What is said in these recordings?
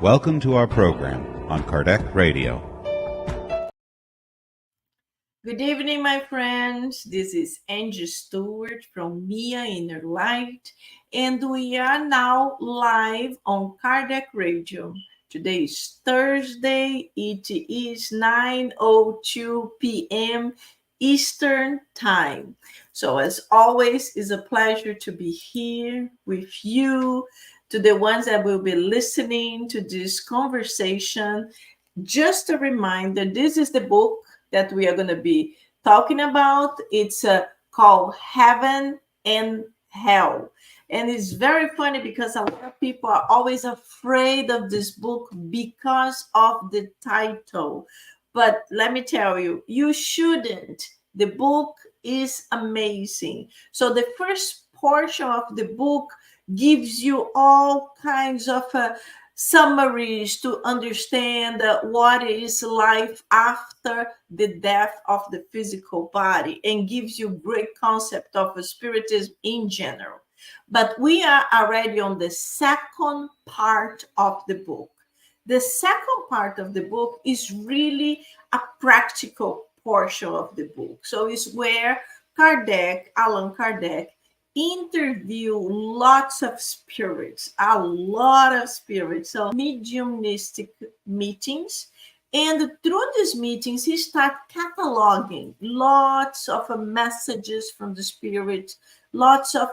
Welcome to our program on Kardec Radio. Good evening, my friends. This is Angy Stewart from miainnerlight, and we are now live on Kardec Radio. Today is Thursday. It is 9:02 p.m. Eastern Time. So, as always, it's a pleasure to be here with you, to the ones that will be listening to this conversation. Just a reminder, this is the book that we are going to be talking about. It's called Heaven and Hell. And it's very funny because a lot of people are always afraid of this book because of the title. But let me tell you, you shouldn't. The book is amazing. So the first portion of the book gives you all kinds of summaries to understand what is life after the death of the physical body, and gives you great concept of spiritism in general. But we are already on the second part of the book. The second part of the book is really a practical portion of the book. So it's where Allan Kardec, interview lots of spirits, a lot of spirits, so mediumistic meetings. And through these meetings, he started cataloging lots of messages from the spirits, lots of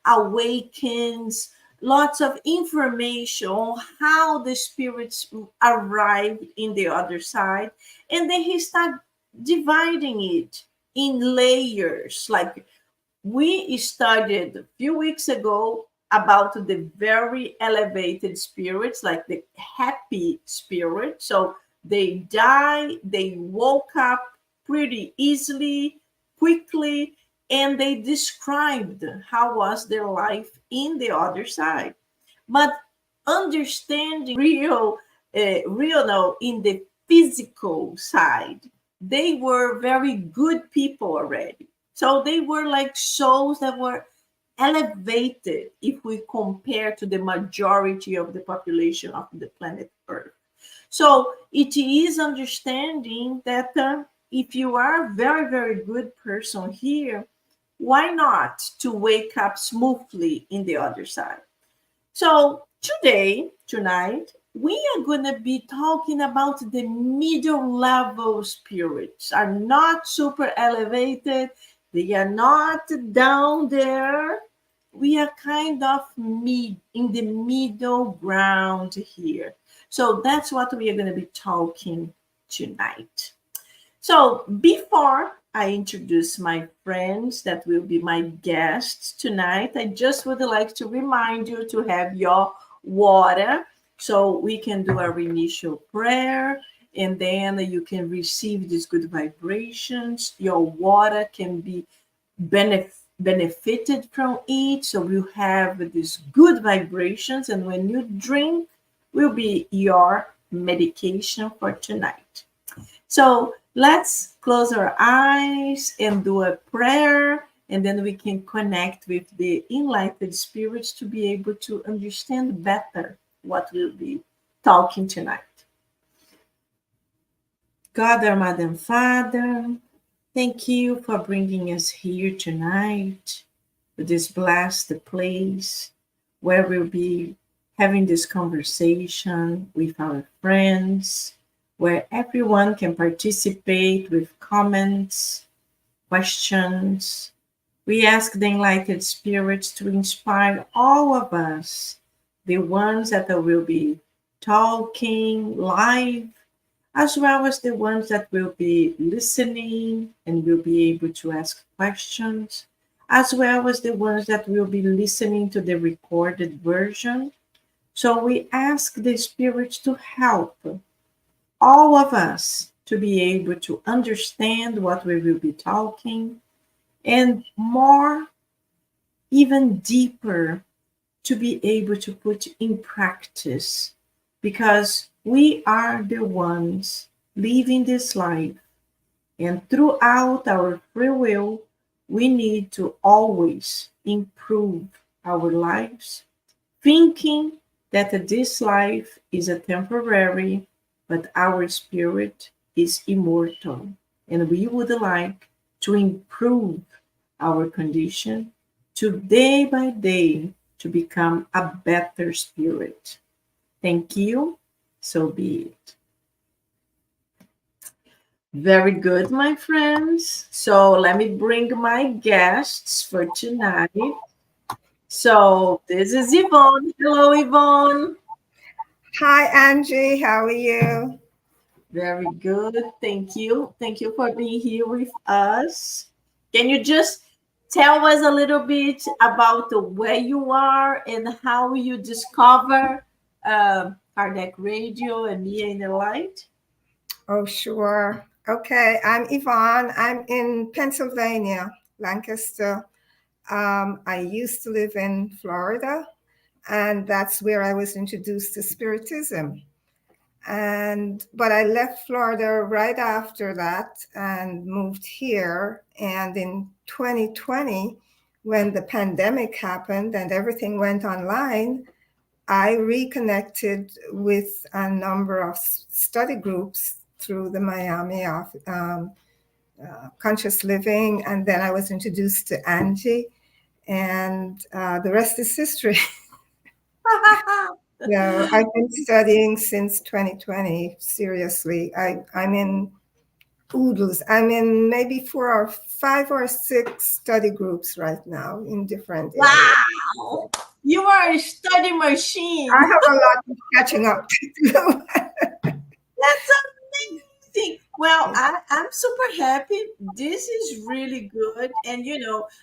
awakens, lots of information on how the spirits arrived in the other side. And then he started dividing it in layers. Like, we studied a few weeks ago about the very elevated spirits, like the happy spirit. So they die, they woke up pretty easily, quickly, and they described how was their life in the other side. But understanding real now in the physical side, they were very good people already. So they were like souls that were elevated if we compare to the majority of the population of the planet Earth. So it is understanding that if you are a very, very good person here, why not to wake up smoothly in the other side? So tonight, we are going to be talking about the middle level spirits. Are not super elevated. They are not down there. We are kind of in the middle ground here. So that's what we are going to be talking tonight. So before I introduce my friends that will be my guests tonight, I just would like to remind you to have your water so we can do our initial prayer, and then you can receive these good vibrations. Your water can be benefited from it, so you have these good vibrations, and when you drink will be your medication for tonight. So let's close our eyes and do a prayer, and then we can connect with the enlightened spirits to be able to understand better what we'll be talking tonight. God, our Mother and Father, thank you for bringing us here tonight to this blessed place where we'll be having this conversation with our friends, where everyone can participate with comments, questions. We ask the enlightened spirits to inspire all of us, the ones that will be talking live, as well as the ones that will be listening and will be able to ask questions, as well as the ones that will be listening to the recorded version. So we ask the spirits to help all of us to be able to understand what we will be talking, and more, even deeper, to be able to put in practice, because we are the ones living this life, and throughout our free will, we need to always improve our lives, thinking that this life is a temporary, but our spirit is immortal, and we would like to improve our condition to day by day to become a better spirit. Thank you. So be it. Very good, my friends. So let me bring my guests for tonight. So this is Yvonne. Hello, Yvonne. Hi, Angie. How are you? Very good. Thank you. Thank you for being here with us. Can you just tell us a little bit about where you are and how you discover Kardec Radio and miainnerlight? Oh, sure. Okay, I'm Yvonne. I'm in Pennsylvania, Lancaster. I used to live in Florida, and that's where I was introduced to Spiritism. But I left Florida right after that and moved here. And in 2020, when the pandemic happened and everything went online, I reconnected with a number of study groups through the Miami Conscious Living, and then I was introduced to Angie, and the rest is history. So I've been studying since 2020. Seriously, I'm in oodles. I'm in maybe 4 or 5 or 6 study groups right now in different areas. Wow! You are a study I machine. have a lot of catching up to do. That's amazing. Well, I'm super happy. This is really good. And,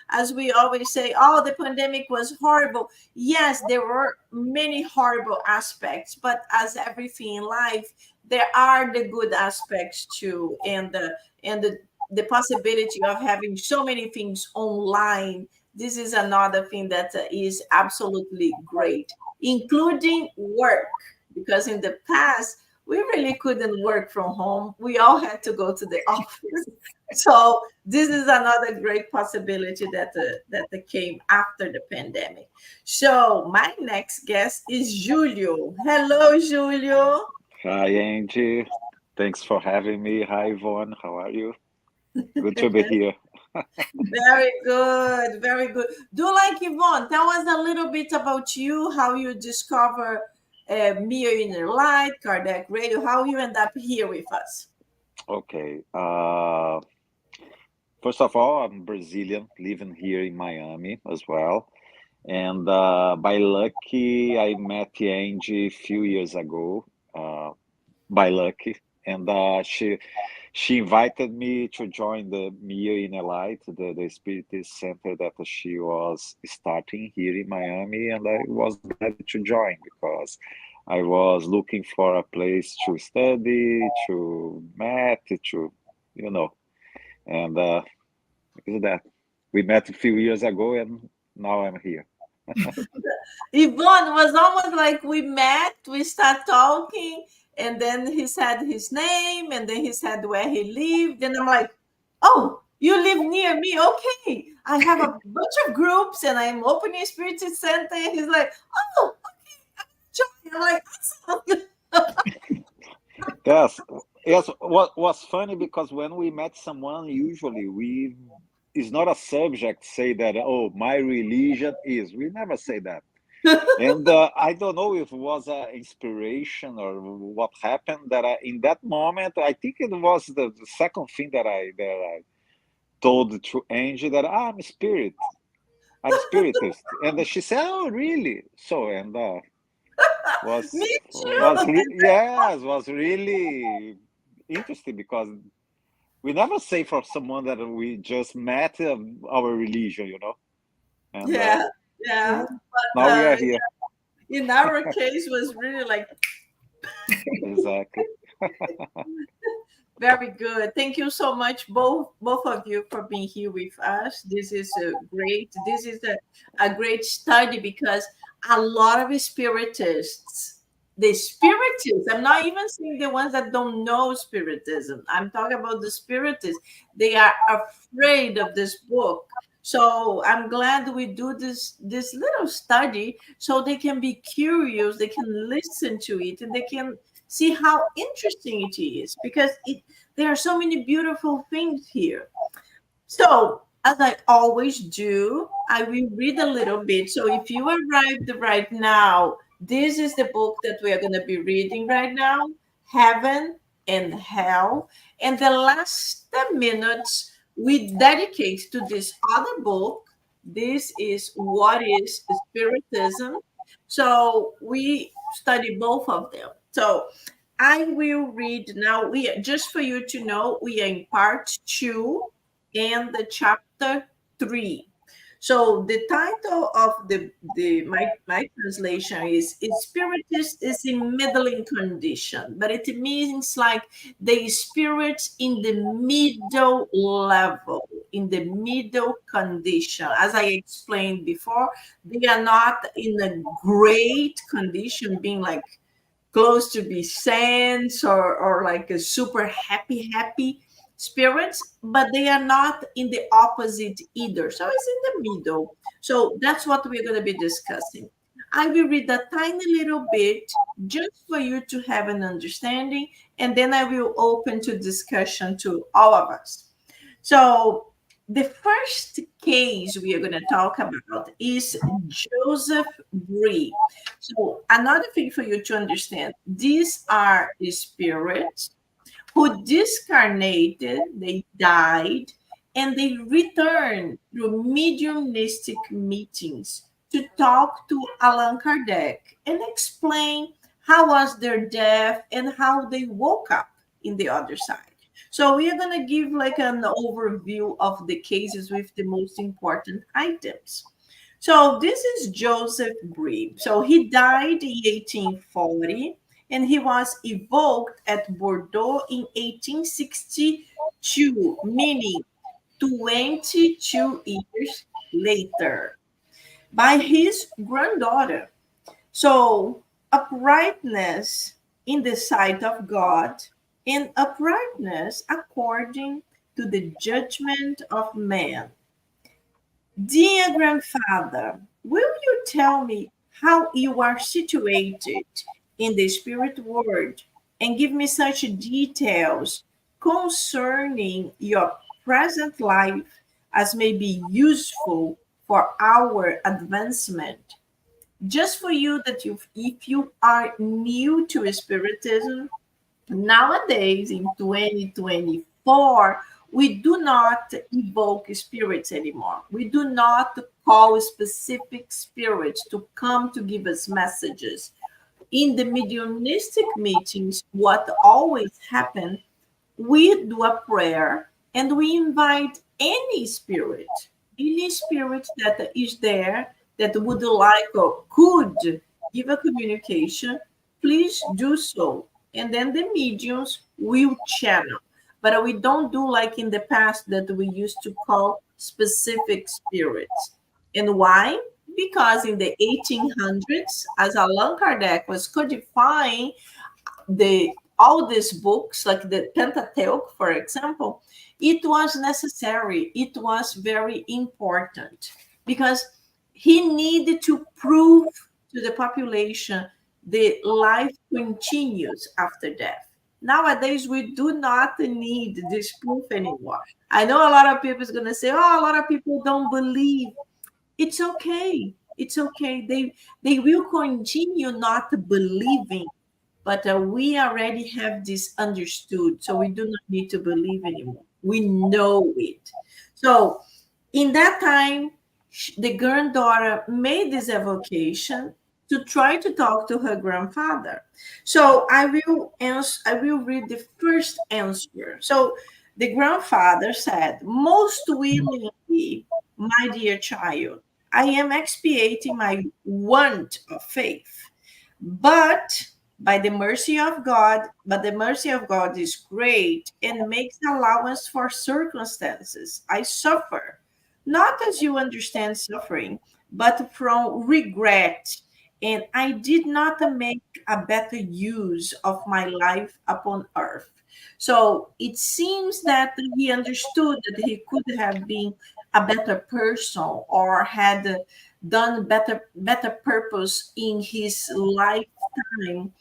as we always say, oh, the pandemic was horrible. Yes, there were many horrible aspects, but as everything in life, there are the good aspects too. And the possibility of having so many things online. This is another thing that is absolutely great, including work, because in the past, we really couldn't work from home. We all had to go to the office. So this is another great possibility that came after the pandemic. So my next guest is Julio. Hello, Julio. Hi, Angie. Thanks for having me. Hi, Yvonne. How are you? Good to be here. Very good, very good. Do like Yvonne, tell us a little bit about you, how you discover miainnerlight, Kardec Radio, how you end up here with us. Okay. First of all, I'm Brazilian, living here in Miami as well. And by lucky, I met Angie a few years ago. By lucky, and she invited me to join the miainnerlight, the Spiritist center that she was starting here in Miami, and I was glad to join because I was looking for a place to study, to meet, and is that we met a few years ago, and now I'm here. Yvonne was almost like we met, we start talking, and then he said his name, and then he said where he lived, and I'm like, oh, you live near me? Okay, I have a bunch of groups, and I'm opening a spiritist center. And he's like, oh, okay, I'm like, awesome. Yes. What was funny because when we met someone, usually we is not a subject say that, oh, my religion is. We never say that. And I don't know if it was an inspiration or what happened that in that moment, I think it was the second thing that I told to Angie that I'm spiritist, and she said, "Oh, really?" So and Me was too. yes, was really interesting because we never say for someone that we just met our religion, and Yeah, Yeah. yeah. But now we are here. in our case, was really like Exactly. very good. Thank you so much, both of you, for being here with us. This is great. This is a great study because a lot of spiritists, the spiritists, I'm not even saying the ones that don't know spiritism. I'm talking about the spiritists. They are afraid of this book. So I'm glad we do this little study so they can be curious, they can listen to it, and they can see how interesting it is because there are so many beautiful things here. So, as I always do, I will read a little bit. So, if you arrived right now, this is the book that we are going to be reading right now, Heaven and Hell. And the last 10 minutes we dedicate to this other book. This is What is Spiritism? So, we study both of them. So, I will read now. Just for you to know, we are in part two and the chapter 3. So the title of my translation is Spiritist is in middling condition, but it means like the spirits in the middle level, in the middle condition. As I explained before, they are not in a great condition, being like close to be saints or like a super happy spirits, but they are not in the opposite either. So it's in the middle. So that's what we're going to be discussing. I will read a tiny little bit just for you to have an understanding, and then I will open to discussion to all of us. So the first case we are going to talk about is Joseph Bree. So another thing for you to understand, these are spirits who discarnated, they died, and they returned through mediumistic meetings to talk to Allan Kardec and explain how was their death and how they woke up in the other side. So we are going to give like an overview of the cases with the most important items. So this is Joseph Bree. So he died in 1840 and he was evoked at Bordeaux in 1862, meaning 22 years later, by his granddaughter. So, uprightness in the sight of God and uprightness according to the judgment of man. Dear grandfather, will you tell me how you are situated in the spirit world and give me such details concerning your present life as may be useful for our advancement? Just for you that if you are new to spiritism, nowadays in 2024, we do not evoke spirits anymore. We do not call specific spirits to come to give us messages. In the mediumistic meetings, what always happens, we do a prayer and we invite any spirit that is there that would like or could give a communication, please do so. And then the mediums will channel. But we don't do like in the past that we used to call specific spirits. And why? Because in the 1800s, as Allan Kardec was codifying the all these books, like the Pentateuch, for example, it was necessary. It was very important because he needed to prove to the population the life continues after death. Nowadays, we do not need this proof anymore. I know a lot of people is going to say, "Oh, a lot of people don't believe." It's okay. It's okay. They will continue not believing, but we already have this understood, so we do not need to believe anymore. We know it. So in that time, the granddaughter made this evocation to try to talk to her grandfather. So I will read the first answer. So the grandfather said, "Most willingly, my dear child, I am expiating my want of faith. But but the mercy of God is great and makes allowance for circumstances. I suffer, not as you understand suffering, but from regret. And I did not make a better use of my life upon earth. So it seems that he understood that he could have been a better person or had done better purpose in his lifetime.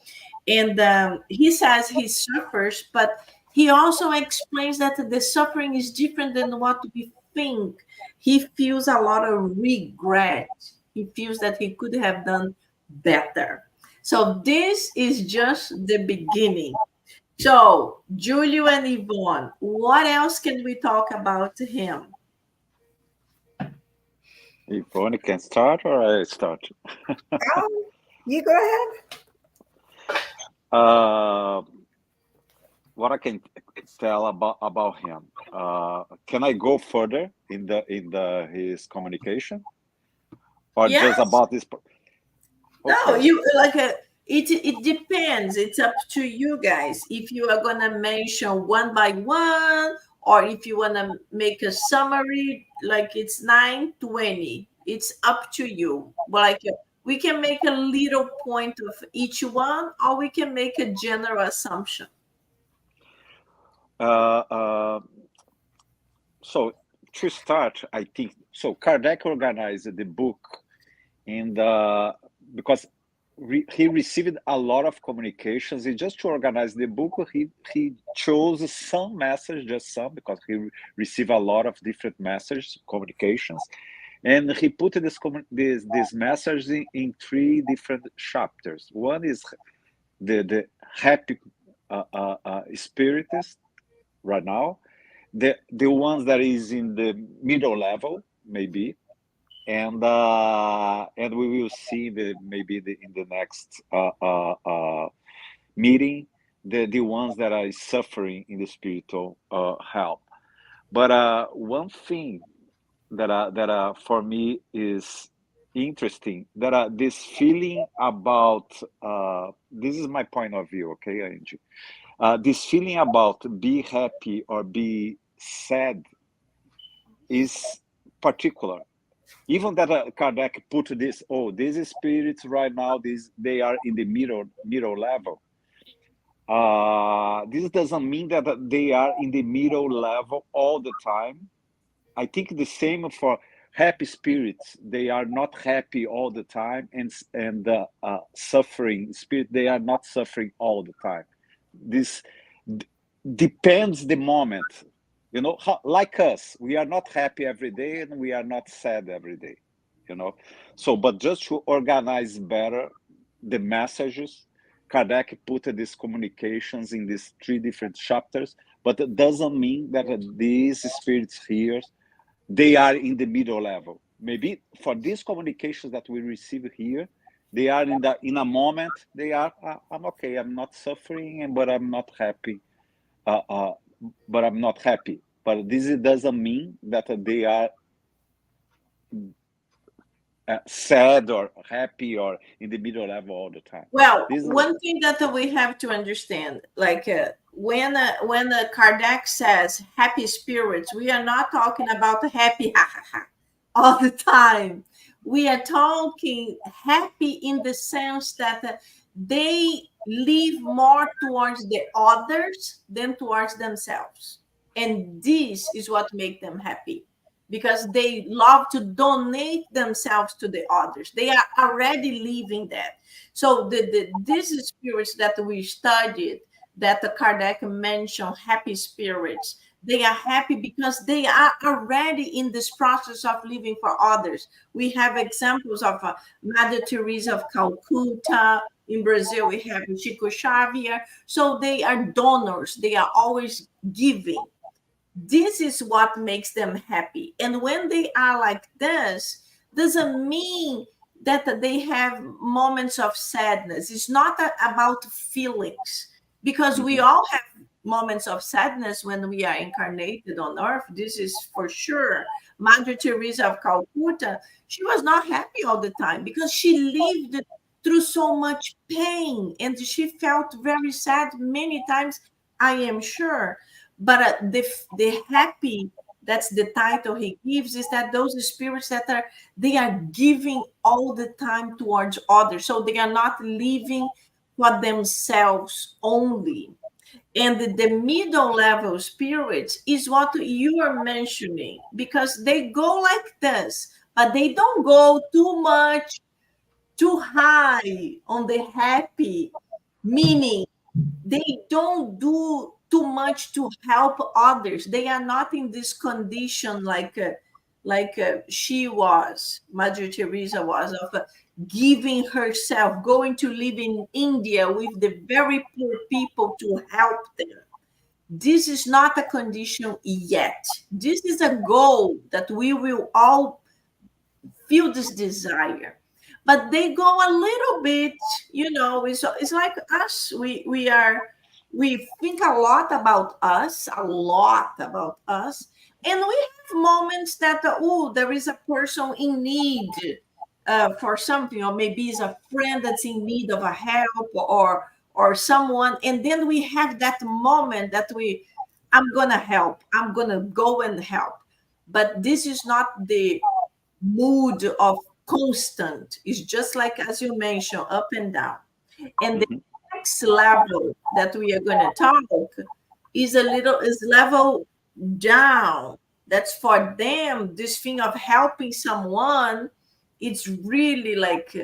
And he says he suffers, but he also explains that the suffering is different than what we think. He feels a lot of regret. He feels that he could have done better. So this is just the beginning. So, Julio and Yvonne, what else can we talk about him? Yvonne can start or I start? You go ahead. What I can tell about him. Can I go further in his communication, or Yes. just about this? No, Okay. you like it depends. It's up to you guys. If you are gonna mention one by one, or if you wanna make a summary, like it's 9:20. It's up to you. Like we can make a little point of each one, or we can make a general assumption. So to start, I think so. Kardec organized the book, and because he received a lot of communications, and just to organize the book, he chose some messages, just some, because he received a lot of different messages, communications, and he put this message in three different chapters. One is the happy spiritist right now, the ones that is in the middle level, maybe, and we will see in the next meeting the ones that are suffering in the spiritual help. But one thing that for me is interesting, that this feeling about this is my point of view, okay, Angie? This feeling about be happy or be sad is particular. Even that Kardec put this, these spirits right now, they are in the middle level. This doesn't mean that they are in the middle level all the time. I think the same for happy spirits. They are not happy all the time, and suffering spirit, they are not suffering all the time. This depends the moment. Like us, we are not happy every day and we are not sad every day. So, but just to organize better the messages, Kardec put these communications in these three different chapters, but it doesn't mean that these spirits here, they are in the middle level. Maybe for these communications that we receive here, they are in a moment, they are, I'm okay, I'm not suffering, but I'm not happy. But I'm not happy. But this doesn't mean that they are sad or happy or in the middle level all the time. Well, one thing that we have to understand, like when Kardec says happy spirits, we are not talking about happy all the time. We are talking happy in the sense that they live more towards the others than towards themselves. And this is what makes them happy, because they love to donate themselves to the others. They are already living that. So these spirits that we studied, that the Kardec mentioned, happy spirits, they are happy because they are already in this process of living for others. We have examples of Mother Teresa of Calcutta. In Brazil, we have Chico Xavier. So they are donors. They are always giving. This is what makes them happy. And when they are like this, doesn't mean that they have moments of sadness. It's not about feelings, because we all have moments of sadness when we are incarnated on earth. This is for sure. Mother Teresa of Calcutta, she was not happy all the time because she lived through so much pain and she felt very sad many times, I am sure. But the happy, that's the title he gives, is that those spirits that they are giving all the time towards others. So they are not living for themselves only. And the middle level spirits is what you are mentioning, because they go like this, but they don't go too much, too high on the happy, meaning they don't do too much to help others. They are not in this condition like she was, Mother Teresa was, of giving herself, going to live in India with the very poor people to help them. This is not a condition yet. This is a goal that we will all feel this desire, but they go a little bit, it's like us. We think a lot about us, and we have moments that, oh, there is a person in need for something, or maybe it's a friend that's in need of a help, or someone, and then we have that moment that I'm gonna help, I'm gonna go and help. But this is not the mood of constant. It's just like, as you mentioned, up and down. And the Mhm. next level that we are going to talk is level down. That's for them, this thing of helping someone, it's really like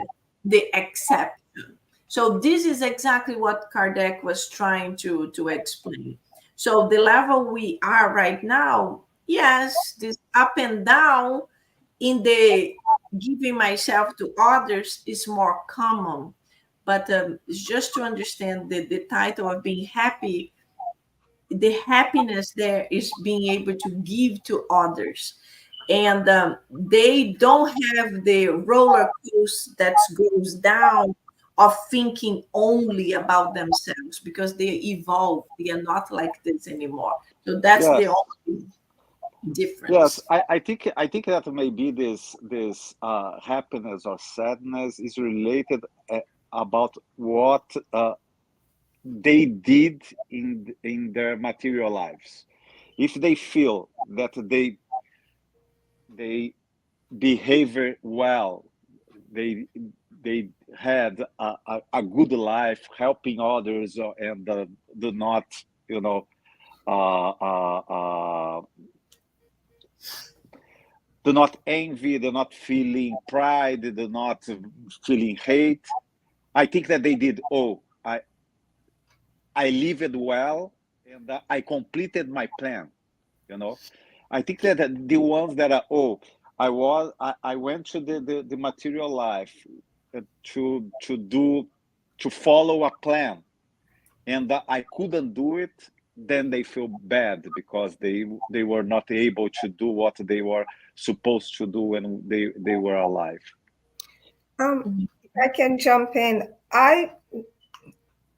the exception. So this is exactly what Kardec was trying to explain. So the level we are right now, yes, this up and down in the giving myself to others is more common. But it's just to understand the title of being happy, the happiness there is being able to give to others. And they don't have the roller coaster that goes down of thinking only about themselves, because they evolve. They are not like this anymore. So that's the Yes. only Yes, difference. I think that maybe this happiness or sadness is related about what they did in their material lives. If they feel that they behave well, they they had a good life helping others, and do not, you know uh, uh, uh, do not envy, do not feeling pride, do not feeling hate. I think that they did. Oh, I lived well, and I completed my plan. You know, I think that the ones that are, oh, I went to the material life to follow a plan, and I couldn't do it. Then they feel bad because they were not able to do what they were supposed to do when they were alive. If I can jump in,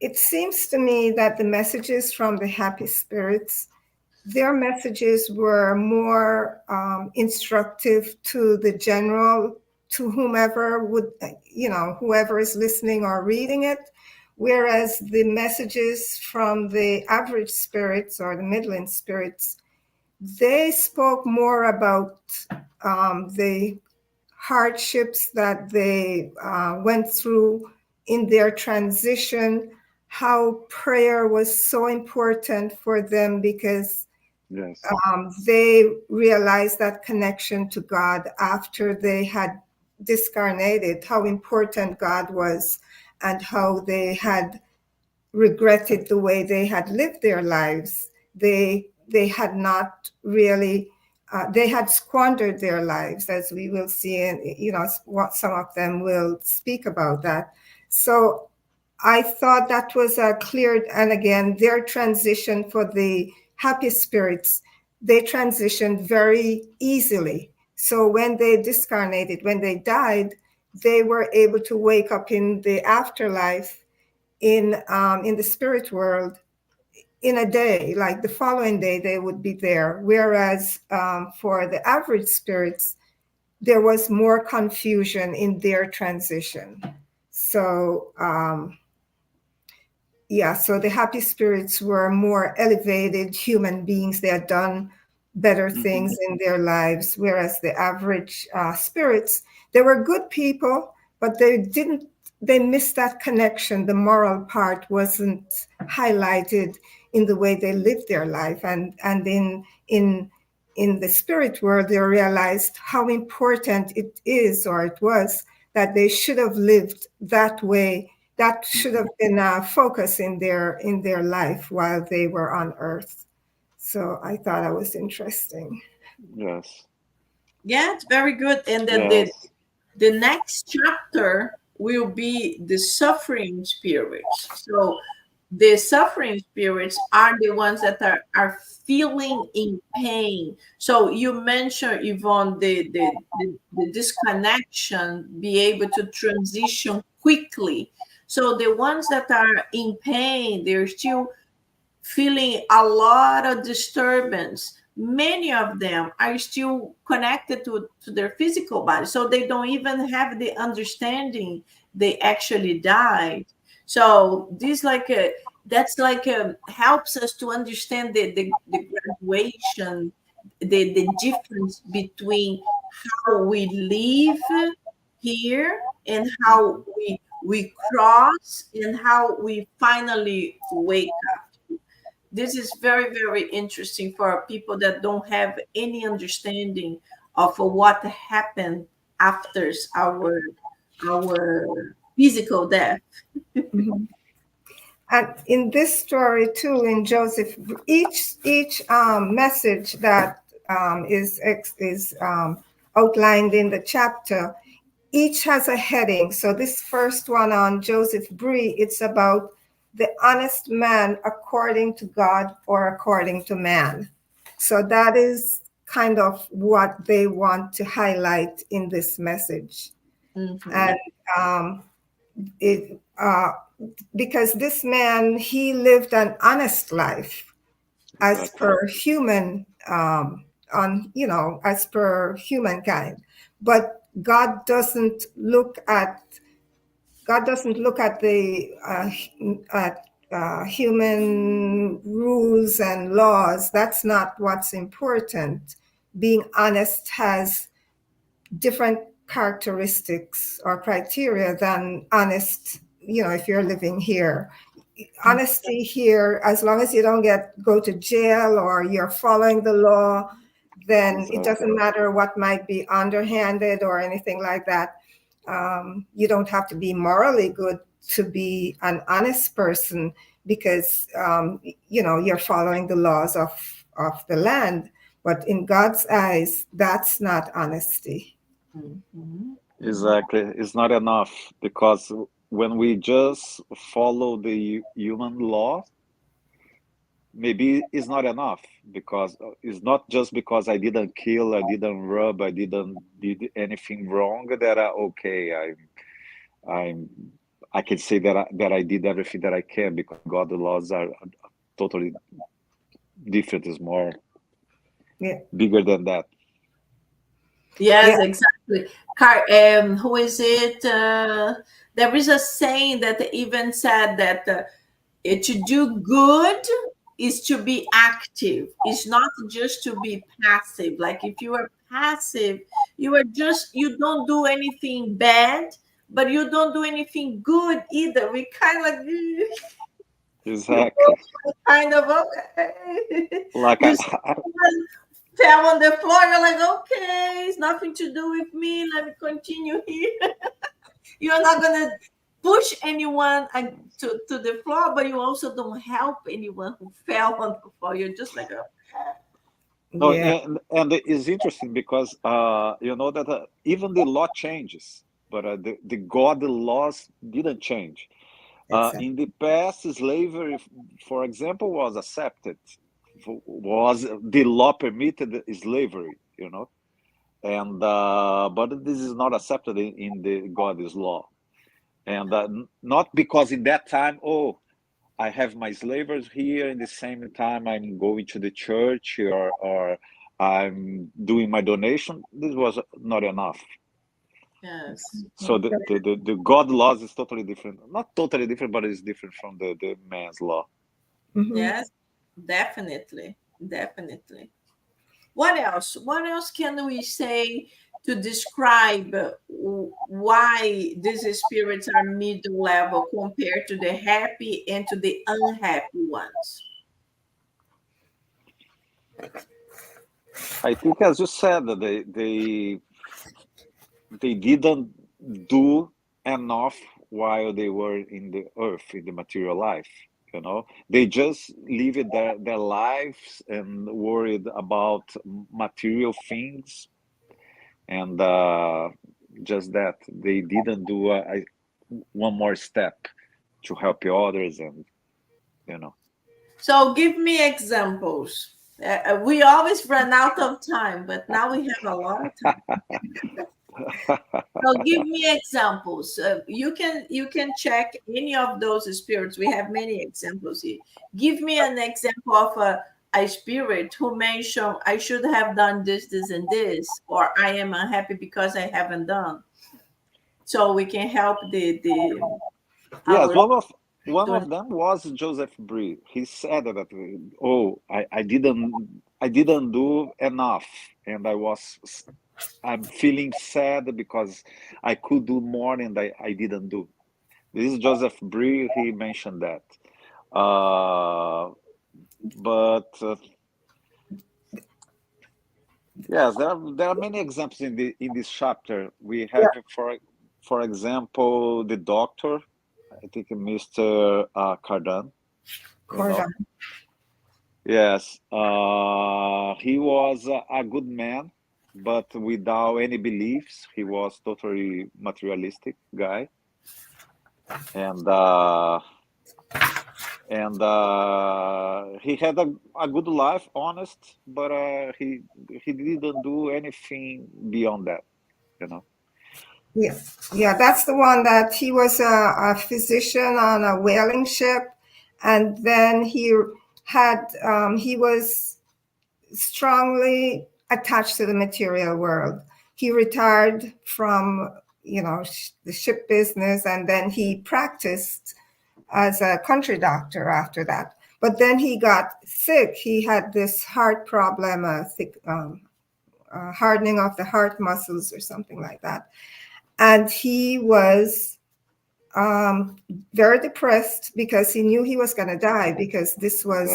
it seems to me that the messages from the happy spirits, their messages were more instructive to the general, to whomever would, whoever is listening or reading it. Whereas the messages from the average spirits or the middling spirits, they spoke more about the hardships that they went through in their transition, how prayer was so important for them because Yes. they realized that connection to God after they had discarnated, how important God was, and how they had regretted the way they had lived their lives. They had not really they had squandered their lives, as we will see, and what some of them will speak about that. So I thought that was a clear, and again, their transition for the happy spirits, they transitioned very easily. So when they discarnated, when they died, they were able to wake up in the afterlife in the spirit world in a day, like the following day they would be there. Whereas for the average spirits, there was more confusion in their transition. So so the happy spirits were more elevated human beings. They had done better Hmm. things in their lives, whereas the average spirits, they were good people, but they didn't they missed that connection. The moral part wasn't highlighted in the way they lived their life, and in the spirit world, they realized how important it is, or it was, that they should have lived that way. That should have been a focus in their life while they were on Earth. So I thought that was interesting. Yes. Yeah, it's very good. And then Yes. the next chapter will be the suffering spirits. So the suffering spirits are the ones that are feeling in pain. So you mentioned, Yvonne, the disconnection, be able to transition quickly. So the ones that are in pain, they're still feeling a lot of disturbance. Many of them are still connected to their physical body, so they don't even have the understanding they actually died. So this like a that's like helps us to understand the graduation, the difference between how we live here and how we cross and how we finally wake up. This is very, very interesting for people that don't have any understanding of what happened after our physical death. Mhm. And in this story too, in Joseph, each message that is outlined in the chapter, each has a heading. So this first one on Joseph Bree, it's about the honest man according to God or according to man. So that is kind of what they want to highlight in this message. Mhm. And it because this man, he lived an honest life as Exactly. per human as per humankind. But God doesn't look at the human rules and laws. That's not what's important. Being honest has different characteristics or criteria than honest, if you're living here. Honesty here, as long as you don't go to jail or you're following the law, then it Exactly. doesn't matter what might be underhanded or anything like that. You don't have to be morally good to be an honest person, because you're following the laws of the land. But in God's eyes, that's not honesty. Mhm. Exactly. It's not enough because when we just follow the human law, maybe it's not enough because it's not just because I didn't kill, I didn't rob, I didn't did anything wrong that I'm I can say that I did everything that I can, because God, the laws are totally different. Is more Yeah. bigger than that. Yeah. Yes, exactly. Who is it? There is a saying that even said that to do good is to be active. It's not just to be passive. Like if you are passive, you don't do anything bad, but you don't do anything good either. We kind of like you Exactly. both kind of okay. Like You see someone fell on the floor, you're like, okay, it's nothing to do with me. Let me continue here. You're not gonna push anyone to the floor, but you also don't help anyone who fell on the floor. You're just like, oh. no, Yeah. and it's interesting because you know that even the law changes, but the God laws didn't change. Exactly. In the past, slavery, for example, was accepted. Was the law permitted slavery? You know, and but this is not accepted in the God's law, and not because in that time, oh, I have my slavers here. In the same time, I'm going to the church or I'm doing my donation. This was not enough. Yes. So the God laws is totally different. Not totally different, but it's different from the man's law. Mhm. Yes, definitely. Definitely. What else? What else can we say to describe why these spirits are middle level compared to the happy and to the unhappy ones? I think, as you said, they didn't do enough while they were in the earth, in the material life. You know, they just lived their lives and worried about material things, and just that they didn't do one more step to help others, and you know. So give me examples. We always run out of time, but now we have a lot of time. So give me examples. You can check any of those spirits. We have many examples here. Give me an example of a spirit who mentioned I should have done this, this, and this, or I am unhappy because I haven't done. So we can help the Yes, our one of them was Joseph Brie. He said that, oh, I didn't do enough, and I'm feeling sad because I could do more and I didn't do. This is Joseph Brie. He mentioned that. But yes, there are many examples in this chapter. We have, for example, the doctor. I think Mr. Cardan. You know. Cordon. Yes, he was a good man, but without any beliefs. He was totally materialistic guy, and he had a good life, honest, but he didn't do anything beyond that, you know. Yeah, yeah, that's the one that he was a physician on a whaling ship, and then he was strongly attached to the material world. He retired from the ship business, and then he practiced as a country doctor after that. But then he got sick. He had this heart problem, hardening of the heart muscles or something like that. And he was very depressed because he knew he was going to die, because this was,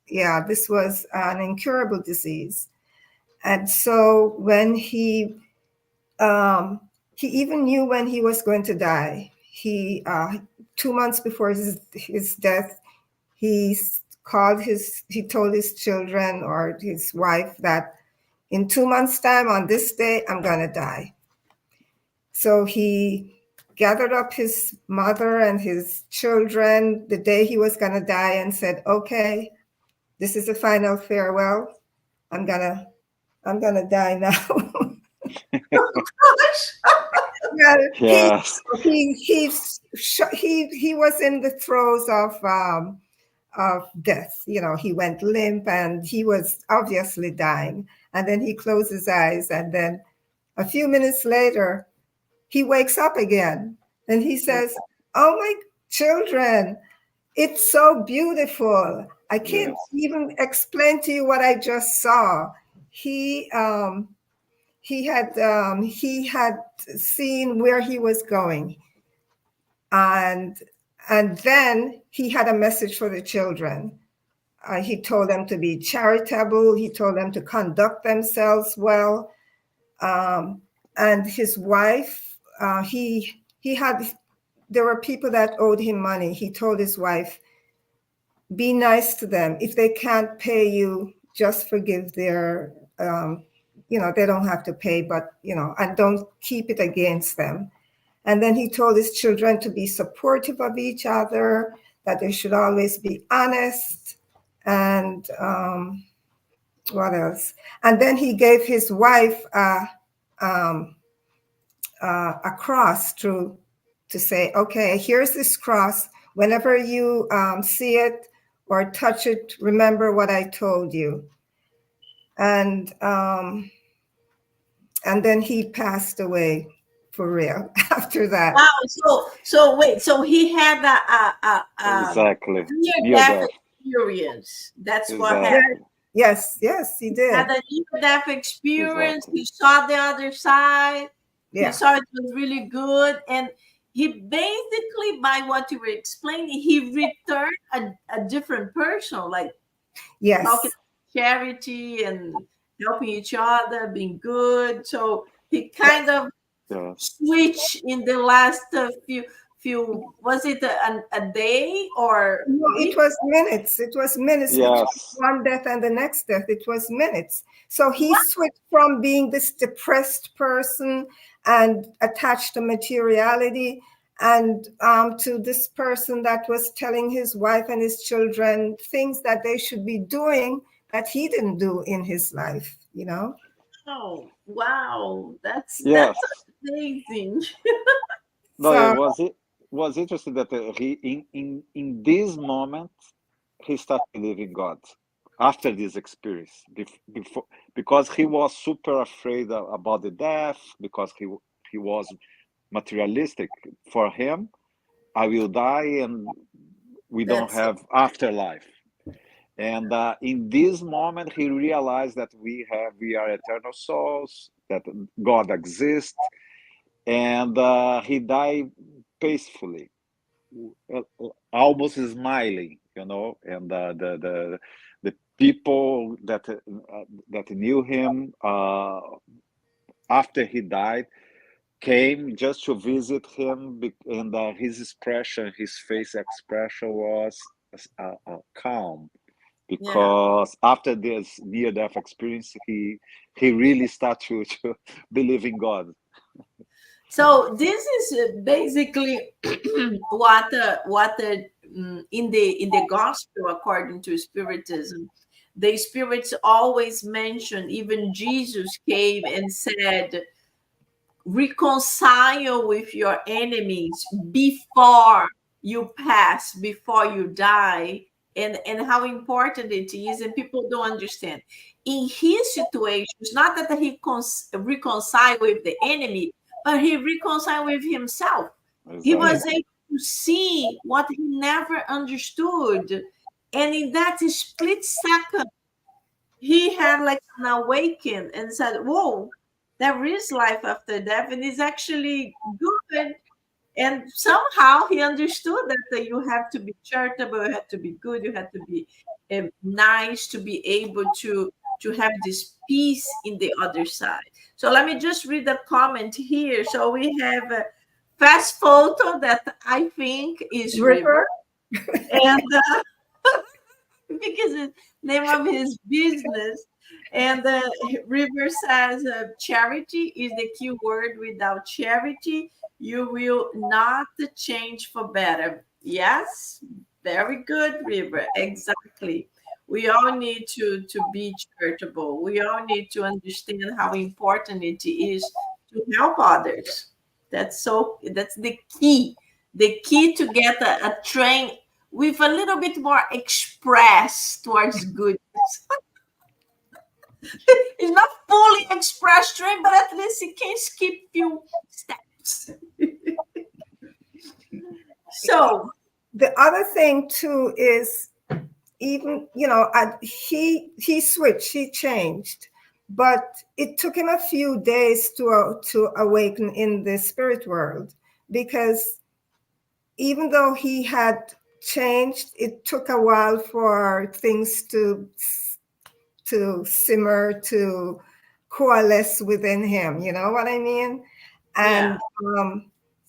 Exactly. this was an incurable disease. And so when he even knew when he was going to die. He 2 months before his death, he told his children or his wife that in 2 months' time on this day, I'm going to die. So he gathered up his mother and his children the day he was going to die and said, okay, this is the final farewell. I'm gonna die now. Well, Yes. he was in the throes of death. He went limp and he was obviously dying. And then he closed his eyes, and then a few minutes later, he wakes up again, and he says, "Oh, my children, it's so beautiful. I can't even explain to you what I just saw." He had seen where he was going, and then he had a message for the children. He told them to be charitable. He told them to conduct themselves well. And his wife, there were people that owed him money. He told his wife, be nice to them. If they can't pay you, just forgive their, they don't have to pay, but, and don't keep it against them. And then he told his children to be supportive of each other, that they should always be honest, and what else? And then he gave his wife a cross to say, okay, here's this cross. Whenever you see it or touch it, remember what I told you. And then he passed away for real after that. Wow. So wait. So he had a Exactly. near-death experience. That's what happened. Yes, he Had did. a near-death experience. Exactly. He saw the other side. He Yeah. saw it was really good. And he basically, by what you were explaining, he returned a different person, like talking Yes. charity and helping each other, being good. So he kind of Yes. switch in the last few, was it a day or No, it week? was minutes. It was minutes between Yes. one death and the next death. It was minutes. So he What? switched from being this depressed person and attached to materiality and to this person that was telling his wife and his children things that they should be doing that he didn't do in his life, you know? Oh, wow, that's Yes. amazing. No, it So, was interesting that he in this moment he started believing God after this experience. Before, because he was super afraid about the death, because he was materialistic. For him, I will die and we don't That's have afterlife. And in this moment, he realized that we are eternal souls, that God exists, and he died peacefully, almost smiling, you know. And the people that knew him after he died came just to visit him, and his face expression was calm, yeah. because after this near death experience, he really started to believe in God. So this is basically what in the gospel according to Spiritism, the spirits always mention. Even Jesus came and said, reconcile with your enemies before you pass, before you die, and how important it is. And people don't understand. In his situations, not that he reconciled with the enemy, but he reconciled with himself. He yeah, was Exactly. able to see what he never understood. And in that split second, he had like an awaken and said, whoa, there is life after death and it's actually good. And somehow he understood that you have to be charitable, you have to be good, you have to be nice to be able to have this peace in the other side. So let me just read a comment here. So we have a fast photo that I think is River, River. and because it's name of his business. And River says charity is the key word. Without charity, you will not change for better. Yes, very good, River. Exactly. We all need to be charitable. We all need to understand how important it is to help others. That's the key. The key to get a train with a little bit more express towards goodness. It's not fully express train, but at least it can skip few steps. So The other thing too is even, you know, he switched, he changed, but it took him a few days to awaken in the spirit world, because even though he had changed, it took a while for things to simmer, to coalesce within him, you know what I mean? yeah, And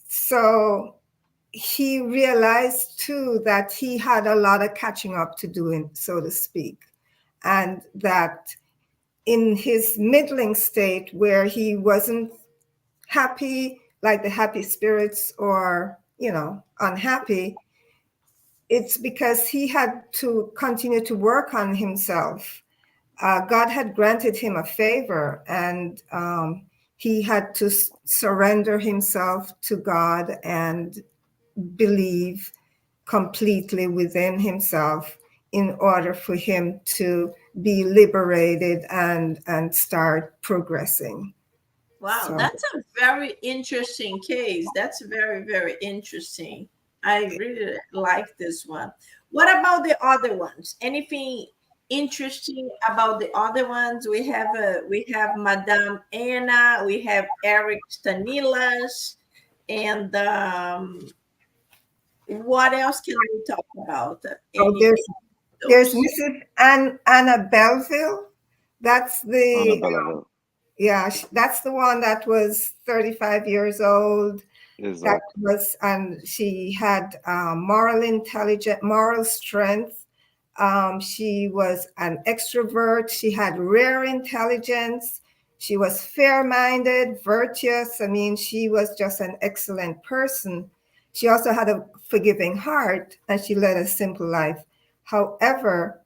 so he realized too that he had a lot of catching up to do, so to speak, and that in his middling state where he wasn't happy like the happy spirits, or you know, unhappy, it's because he had to continue to work on himself. God had granted him a favor, and he had to surrender himself to God and believe completely within himself in order for him to be liberated and start progressing. wow, So that's a very interesting case. That's very, very interesting. I really like this one. What about the other ones? Anything interesting about the other ones. We have Madame Anna, we have Eric Stanilas, and what else can we talk about? Oh, Any there's those? Mrs. Anna Belleville. That's the Annabella. yeah, that's the one that was 35 years old. That Exactly. was, and she had moral intelligence, moral strength. She was an extrovert. She had rare intelligence. She was fair-minded, virtuous. I mean, she was just an excellent person. She also had a forgiving heart, and she led a simple life. However,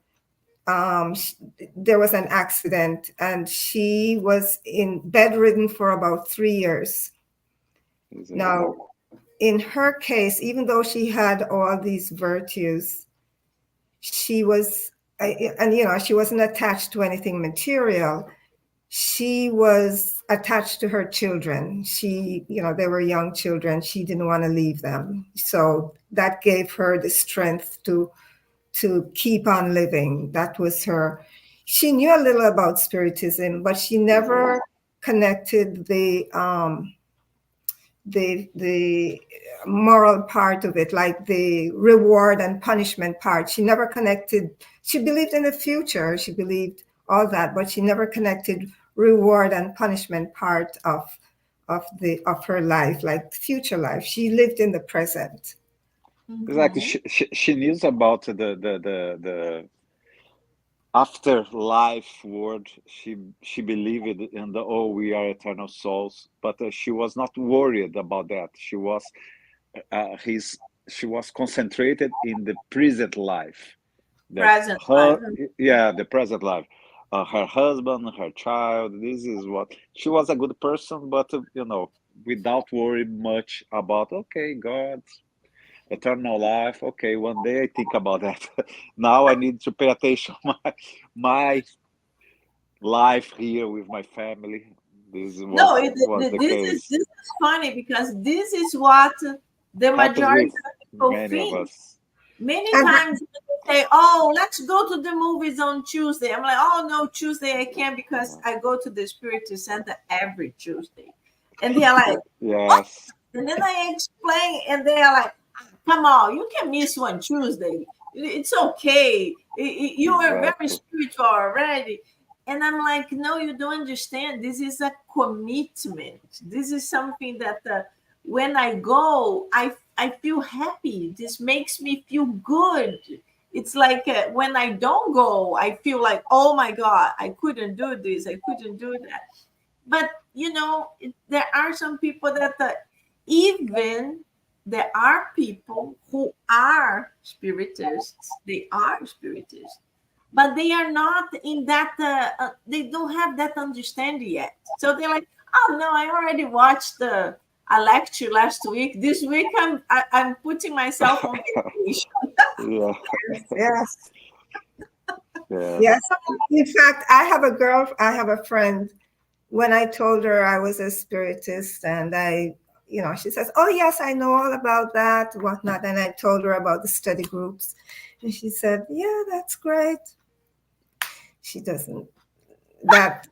um, sh- there was an accident, and she was in bedridden for about 3 years. Exactly. Now, in her case, even though she had all these virtues, she was, and she wasn't attached to anything material. She was attached to her children. They were young children. She didn't want to leave them. So that gave her the strength to keep on living. That was her. She knew a little about Spiritism, but she never connected the moral part of it, like the reward and punishment part. She never connected. She believed in the future. She believed all that, but she never connected reward and punishment part of her life, like future life. She lived in the present. Exactly. Mhm. She knows about the afterlife word. She believed in the we are eternal souls, but she was not worried about that. His she was concentrated in the present life. That Present her life. Yeah, the present life. Her husband, her child. This is what she was, a good person, but without worry much about. Okay, God, eternal life. Okay, one day I think about that. Now I need to pay attention my life here with my family. This is what No, was the case. this is funny because this is what the Happens majority with of people many of think. us. Many And times they say, "Oh, let's go to the movies on Tuesday." I'm like, "Oh no, Tuesday I can't because I go to the Spiritist Center every Tuesday," and they're like, "What?" Yes, And then I explain, and they're like, "Come on, you can miss one Tuesday. It's okay. You are very exactly. spiritual already." And I'm like, "No, you don't understand. This is a commitment. This is something that when I go, I feel happy. This makes me feel good. It's like when I don't go, I feel like, oh my God, I couldn't do this. I couldn't do that. But there are some people that even there are people who are spiritists. They are spiritists, but they are not in that. They don't have that understanding yet. So they're like, "Oh no, I already watched a lecture last week. This week I'm putting myself on vacation." Yeah. yes, yes. Yes. In fact, I have a friend. When I told her I was a spiritist, and she says, "Oh yes, I know all about that, whatnot." And I told her about the study groups, and she said, "Yeah, that's great." She doesn't that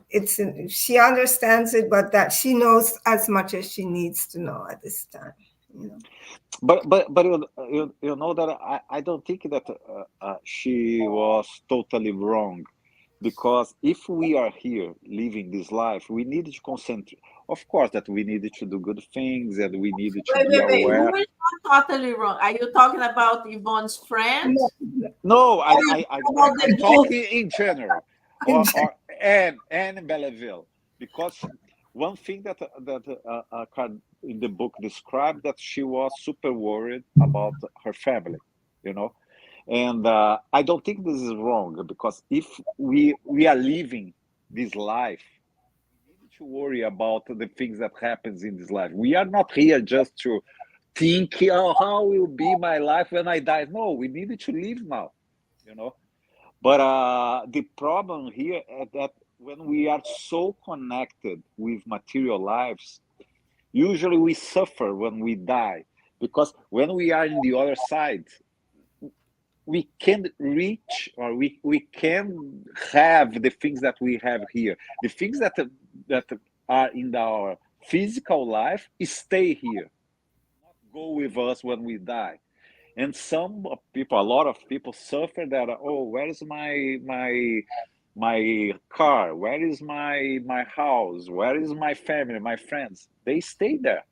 it's she understands it, but that she knows as much as she needs to know at this time. You know. But you know that I don't think that she was totally wrong, because if we are here living this life, we need to concentrate. Of course, that we need to do good things, and we need to be Wait. Who aware. is not totally wrong? Are you talking about Yvonne's friend? No, Or you talking about I the talk book? in general, or Anne Belleville, because one thing in the book described that she was super worried about her family, you know, and I don't think this is wrong, because if we are living this life, we need to worry about the things that happens in this life. We are not here just to think, oh, how will be my life when I die. No, we need to live now, you know. But the problem here is that when we are so connected with material lives, usually we suffer when we die, because when we are in the other side, we can reach, or we can have the things that we have here. The things that are in our physical life stay here, not go with us when we die. And some people, a lot of people suffer that, oh, where is my car? Where is my house? Where is my family, my friends? They stay there.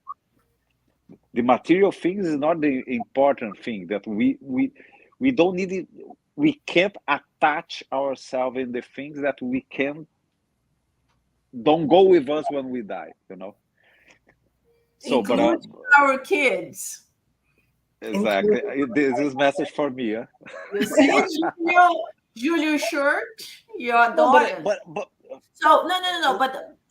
The material things is not the important thing, that we don't need it. We can't attach ourselves in the things that we can don't go with us when we die, so but Include our kids. exactly, this is message for me, huh? You see, Julio Shirt, your No, daughter. but So no.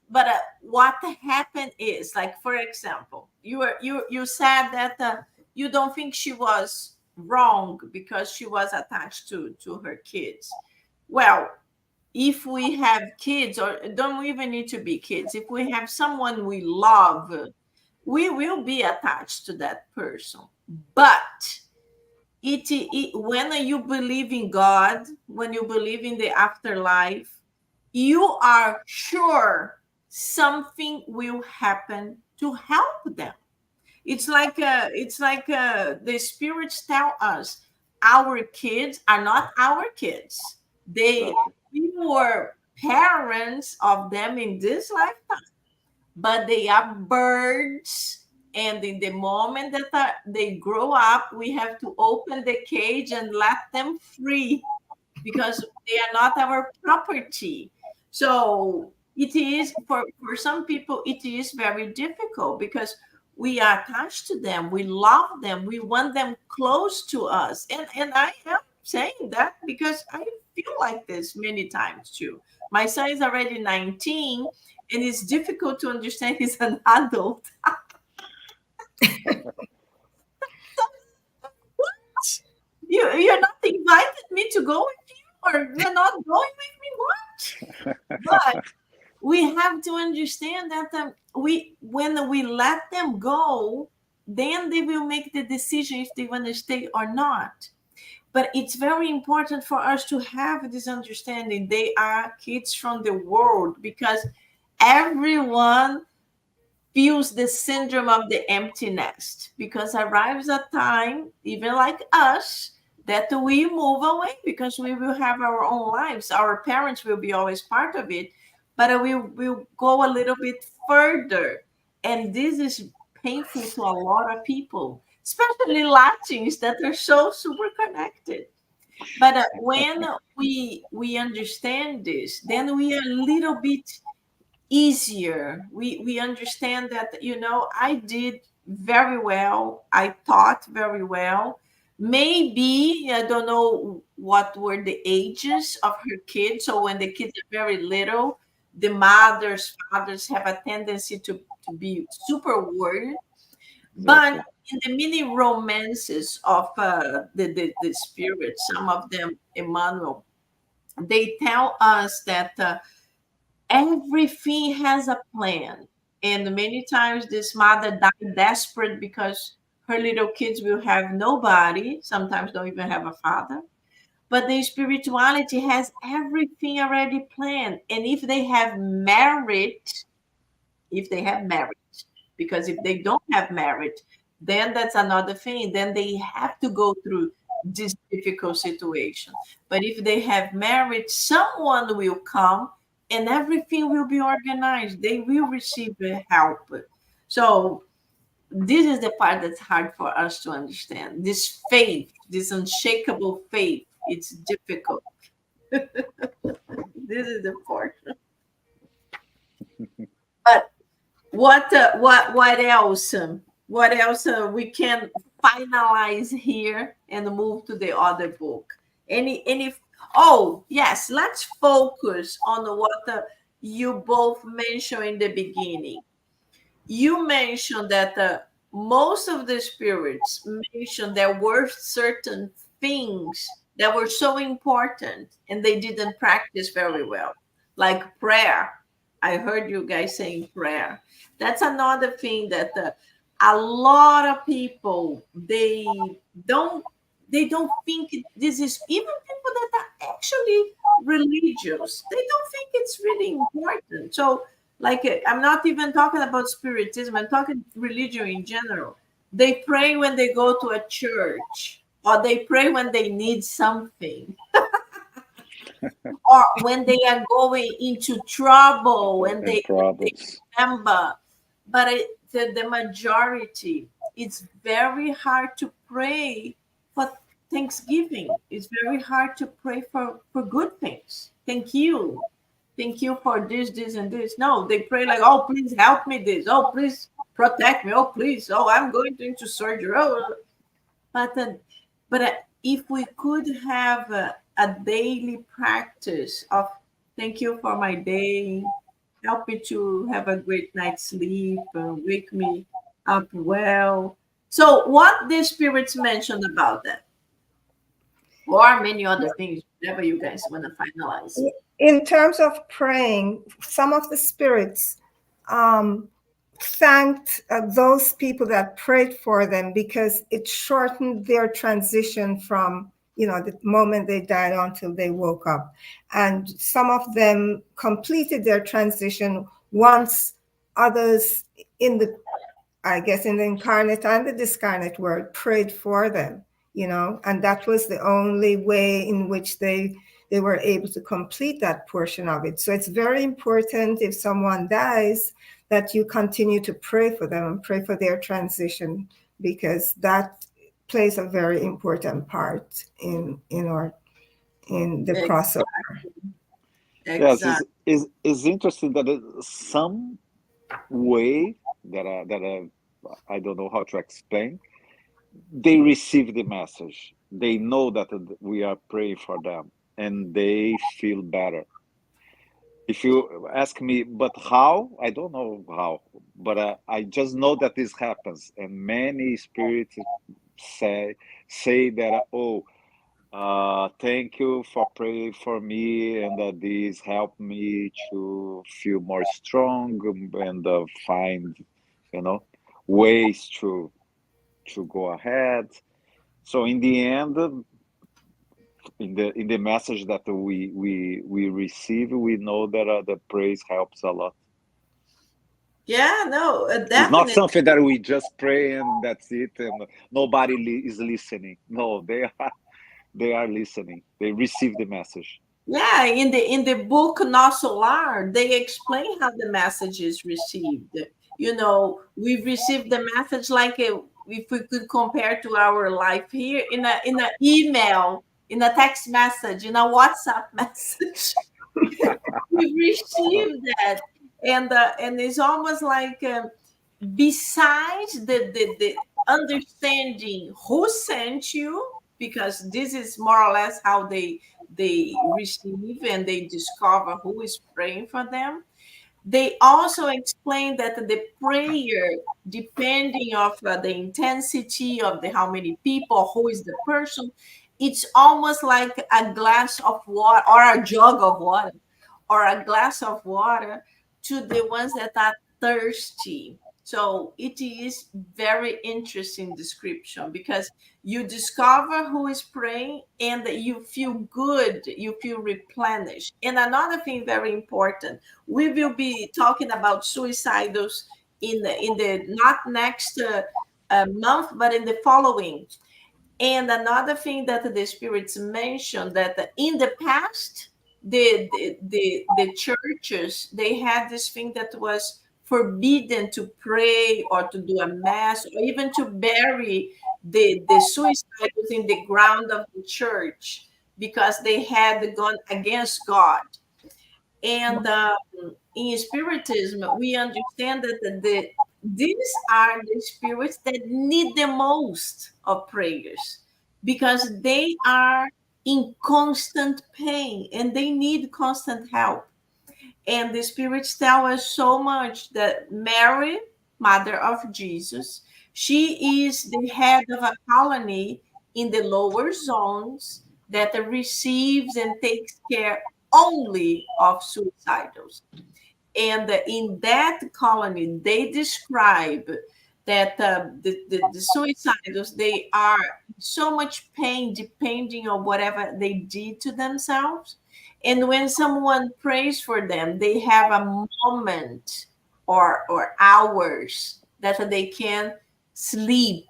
But what happened is, like, for example, you said that you don't think she was wrong because she was attached to her kids. Well, if we have kids, or don't even need to be kids, if we have someone we love, we will be attached to that person. But when you believe in God, when you believe in the afterlife, you are sure something will happen to help them. It's like the spirits tell us our kids are not our kids. exactly, We were parents of them in this lifetime, but they are birds. And in the moment that they grow up, we have to open the cage and let them free, because they are not our property. So it is, for some people, it is very difficult because we are attached to them, we love them, we want them close to us. And I am saying that because I feel like this many times too. My son is already 19, and it's difficult to understand he's an adult. What? You're not invited me to go with you, or you're not going with me? What? But we have to understand that when we let them go, then they will make the decision if they want to stay or not. But it's very important for us to have this understanding. They are kids from the world, because everyone feels the syndrome of the empty nest, because arrives a time, even like us, that we move away because we will have our own lives. Our parents will be always part of it, but we will go a little bit further. And this is painful to a lot of people, especially Latins that are so super connected. But when we understand this, then we are a little bit easier. We understand that, I did very well, I taught very well. Maybe I don't know what were the ages of her kids. So when the kids are very little, the mothers, fathers have a tendency to be super worried. But exactly, in the mini romances of the spirit, some of them, Emmanuel, they tell us that everything has a plan. And many times this mother died desperate because her little kids will have nobody, sometimes don't even have a father. But the spirituality has everything already planned. And if they have merit, because if they don't have merit, then that's another thing. Then they have to go through this difficult situation. But if they have merit, someone will come and everything will be organized. They will receive the help. So this is the part that's hard for us to understand. This faith, this unshakable faith, it's difficult. This is the portion. But what else? What else we can finalize here and move to the other book? Any? Oh yes, let's focus on what you both mentioned in the beginning. You mentioned that most of the spirits mentioned there were certain things that were so important and they didn't practice very well, like prayer. I heard you guys saying prayer. That's another thing that a lot of people, they don't they don't think this is, even people that are actually religious, they don't think it's really important. So, like, I'm not even talking about spiritism, I'm talking religion in general. They pray when they go to a church, or they pray when they need something, or when they are going into trouble, when And they problems. remember. But the majority, it's very hard to pray for Thanksgiving. It's very hard to pray for good things. Thank you. Thank you for this, and this. No, they pray like, oh, please help me this. Oh, please protect me. Oh, please. Oh, I'm going into surgery. Oh, but if we could have a daily practice of thank you for my day, help me to have a great night's sleep, wake me up well. So, what the spirits mentioned about that, or many other things, whatever you guys want to finalize. In terms of praying, some of the spirits thanked those people that prayed for them because it shortened their transition from, the moment they died until they woke up. And some of them completed their transition once others in the, I guess, in the incarnate and the discarnate world prayed for them, and that was the only way in which they were able to complete that portion of it. So it's very important, if someone dies, that you continue to pray for them and pray for their transition, because that plays a very important part in the crossover. Yes, Exactly. is interesting that some way that I don't know how to explain. They receive the message. They know that we are praying for them, and they feel better. If you ask me, but how? I don't know how, but I just know that this happens, and many spirits say say that, oh, thank you for praying for me, and this helped me to feel more strong and find, you know, ways to go ahead. So in the end, in the message that we receive, we know that the praise helps a lot. Yeah, no, It's not definitely. something that we just pray and that's it, and nobody is listening. No, they are listening. They receive the message. Yeah, in the book Nosso Lar, they explain how the message is received. We received the message like if we could compare to our life here in a email, in a text message, in a WhatsApp message. We received that, and it's almost like besides the understanding who sent you, because this is more or less how they receive and they discover who is praying for them. They also explain that the prayer, depending of the intensity of the how many people, who is the person, it's almost like a glass of water or a jug of water or a glass of water to the ones that are thirsty. So it is very interesting description, because you discover who is praying and you feel good, you feel replenished. And another thing very important, we will be talking about suicidals in the not next month, but in the following. And another thing that the spirits mentioned, that in the past, the churches, they had this thing that was forbidden to pray or to do a mass or even to bury the suicides in the ground of the church, because they had gone against God. And in Spiritism, we understand that these are the spirits that need the most of prayers, because they are in constant pain and they need constant help. And the spirits tell us so much that Mary, mother of Jesus, she is the head of a colony in the lower zones that receives and takes care only of suicidals. And in that colony, they describe that the suicidals, they are so much pain depending on whatever they did to themselves. And when someone prays for them, they have a moment or hours that they can sleep.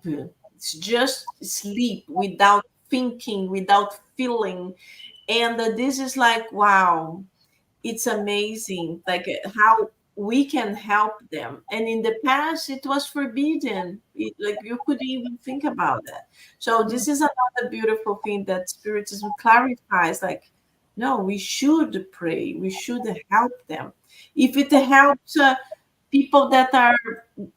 It's just sleep without thinking, without feeling. And this is like, wow, it's amazing, like how we can help them. And in the past it was forbidden, like you couldn't even think about that. So this is another beautiful thing that spiritism clarifies, like, no, we should pray, we should help them. If it helps people that are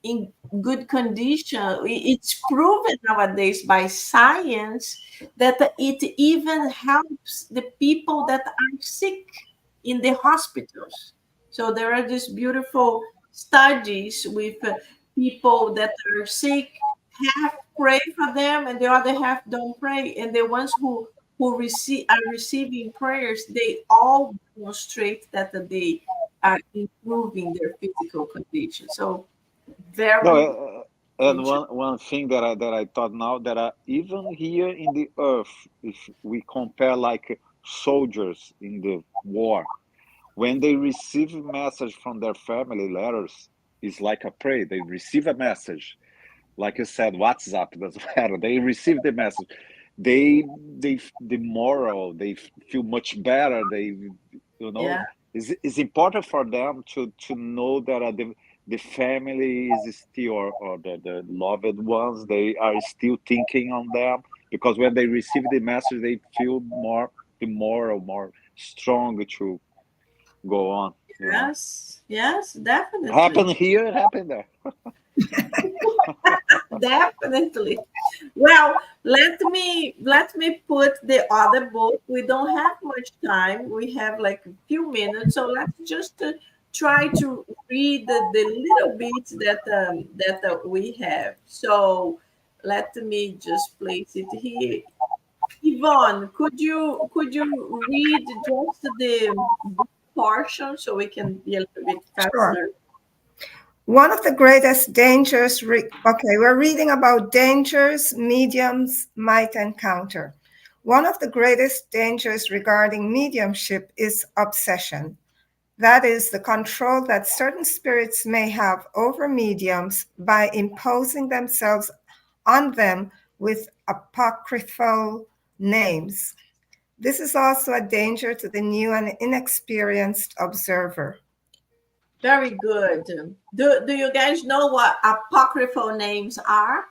in good condition, it's proven nowadays by science that it even helps the people that are sick in the hospitals. So there are these beautiful studies with people that are sick, half pray for them and the other half don't pray. And the ones who are receiving prayers, they all demonstrate that they are improving their physical condition. So No, very and interesting. one thing that I thought now that even here in the earth, if we compare like soldiers in the war, when they receive a message from their family, letters, it's like a prayer. They receive a message, like you said, WhatsApp doesn't matter. They receive the message. They the moral. They feel much better. They, you know, Yeah, it's important for them to know that the family is still, or the loved ones, they are still thinking on them, because when they receive the message, they feel more the moral, more strong to go on. You know, yes, yes, definitely. happen here, happen there. Definitely. Well, let me put the other book. We don't have much time. We have like a few minutes, so let's just try to read the little bits that we have. So let me just place it here. Yvonne, could you read just the book portion so we can be a little bit Sure. faster? One of the greatest dangers, okay, we're reading about dangers mediums might encounter. One of the greatest dangers regarding mediumship is obsession. That is the control that certain spirits may have over mediums by imposing themselves on them with apocryphal names. This is also a danger to the new and inexperienced observer. Very good. Do you guys know what apocryphal names are?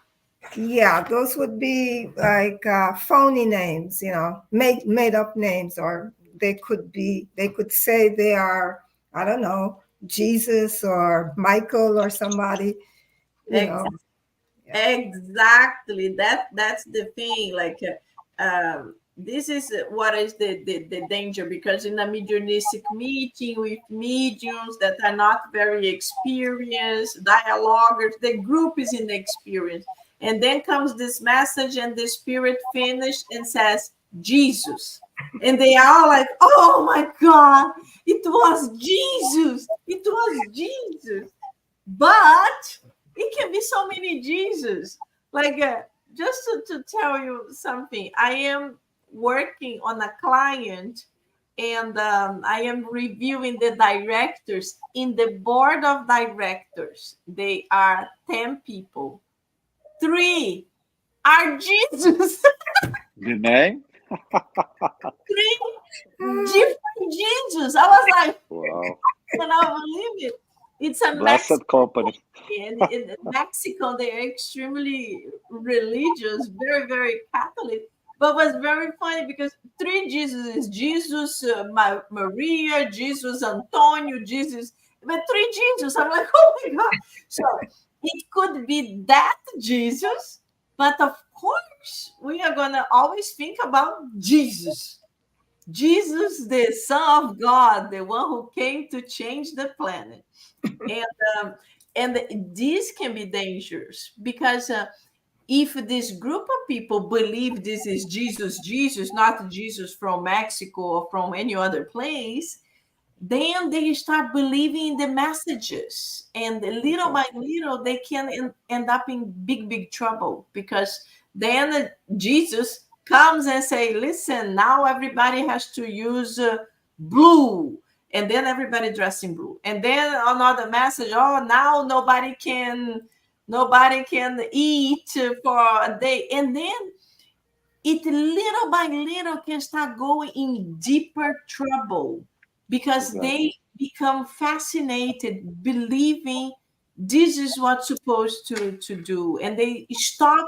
Yeah, those would be like phony names, made up names, or they could say they are, I don't know, Jesus or Michael or somebody, you Ex- know. Yeah, exactly. That's the thing. Like this is what is the danger, because in a mediumistic meeting with mediums that are not very experienced, dialoguers, the group is inexperienced. And then comes this message, and the spirit finished and says, Jesus. And they are all like, oh my God, it was Jesus. It was Jesus. But it can be so many Jesus. Like, just to tell you something, I am working on a client, and I am reviewing the directors. In the board of directors, they are 10 people. 3 are Jesus. The name? 3 different Jesus. I was like, Wow, I cannot believe it. It's a blessed company. and in Mexico, they're extremely religious, very, very Catholic. But what's very funny, because 3 Jesus is Jesus, Maria, Jesus, Antonio, Jesus, but 3 Jesus. I'm like, oh my God. So it could be that Jesus, but of course, we are going to always think about Jesus. Jesus, the Son of God, the one who came to change the planet. And um, and this can be dangerous, because if this group of people believe this is Jesus, not Jesus from Mexico or from any other place, then they start believing the messages, and little by little they can end up in big trouble, because then Jesus comes and say, listen, now everybody has to use blue, and then everybody dressed in blue, and then another message, oh, now nobody can eat for a day, and then it little by little can start going in deeper trouble, because they become fascinated, believing this is what's supposed to do, and they stop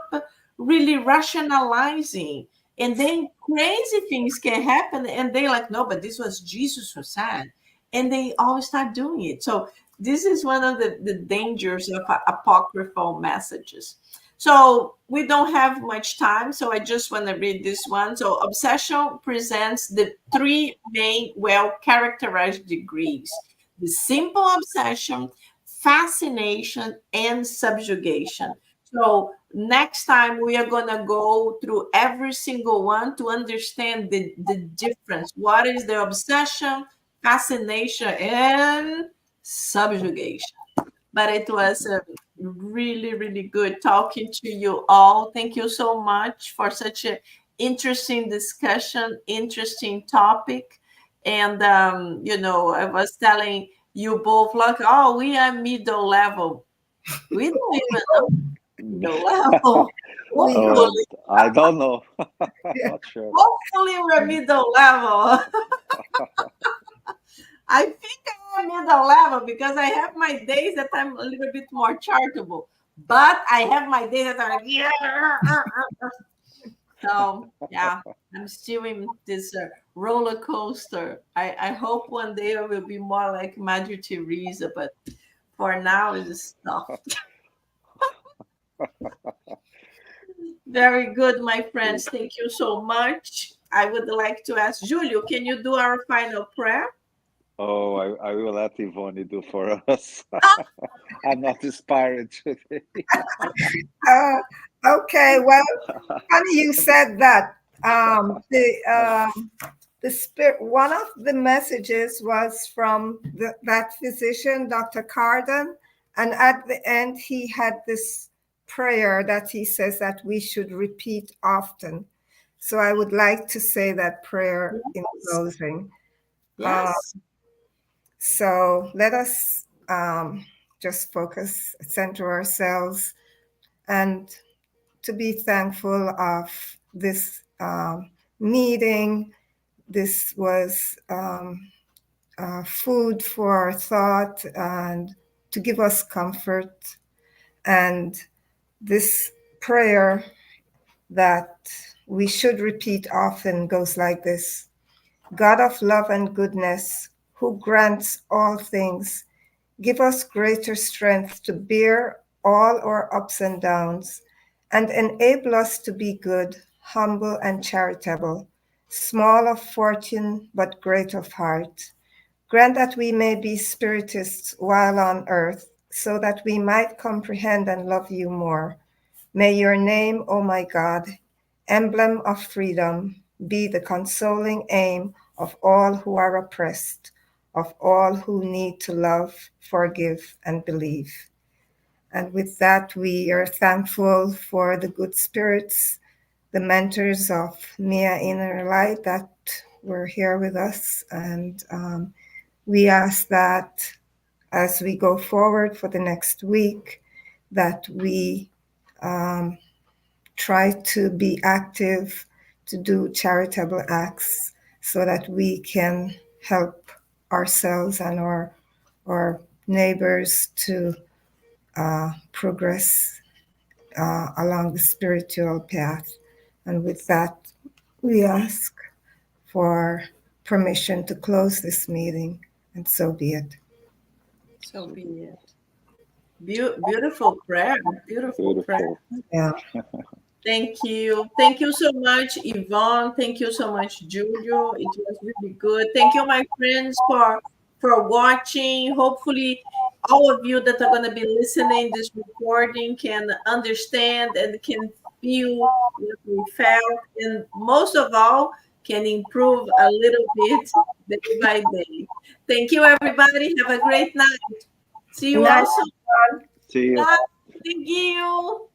really rationalizing, and then crazy things can happen, and they like, no, but this was Jesus who said, and they always start doing it. So this is one of the dangers of apocryphal messages. So we don't have much time, so I just want to read this one. So obsession presents the three main well-characterized degrees: the simple obsession, fascination, and subjugation. So next time we are going to go through every single one to understand the difference. What is the obsession, fascination, and subjugation? But it was really good talking to you all. Thank you so much for such an interesting discussion, interesting topic. And I was telling you both, like, oh, we are middle level. We don't even know middle level. Hopefully, I don't know. Not sure. hopefully we're middle level. I think I'm middle level, because I have my days that I'm a little bit more charitable, but I have my days that are like, yeah. So yeah, I'm still in this roller coaster. I hope one day I will be more like Madre Teresa, but for now it's tough. Very good, my friends. Thank you so much. I would like to ask Julio, can you do our final prayer? Oh, I will let Yvonne do for us. I'm not inspired today. Okay, well, funny you said that. The spirit. One of the messages was from that physician, Dr. Carden, and at the end he had this prayer that he says that we should repeat often. So I would like to say that prayer in closing. Yes. So let us just focus, center ourselves, and to be thankful of this meeting. This was food for thought and to give us comfort. And this prayer that we should repeat often goes like this: God of love and goodness, who grants all things, give us greater strength to bear all our ups and downs, and enable us to be good, humble, and charitable, small of fortune, but great of heart. Grant that we may be spiritists while on earth, so that we might comprehend and love you more. May your name, O my God, emblem of freedom, be the consoling aim of all who are oppressed, of all who need to love, forgive, and believe. And with that, we are thankful for the good spirits, the mentors of miainnerlight that were here with us. And we ask that as we go forward for the next week, that we try to be active, to do charitable acts, so that we can help ourselves and our neighbors to progress along the spiritual path. And with that, we ask for permission to close this meeting, and so be it. So be it. Beautiful prayer. Beautiful prayer. Yeah. Thank you. Thank you so much, Yvonne. Thank you so much, Julio. It was really good. Thank you, my friends, for watching. Hopefully, all of you that are going to be listening this recording can understand and can feel what we felt. And most of all, can improve a little bit day by day. Thank you, everybody. Have a great night. See you Night. also. See you. Bye. Thank you.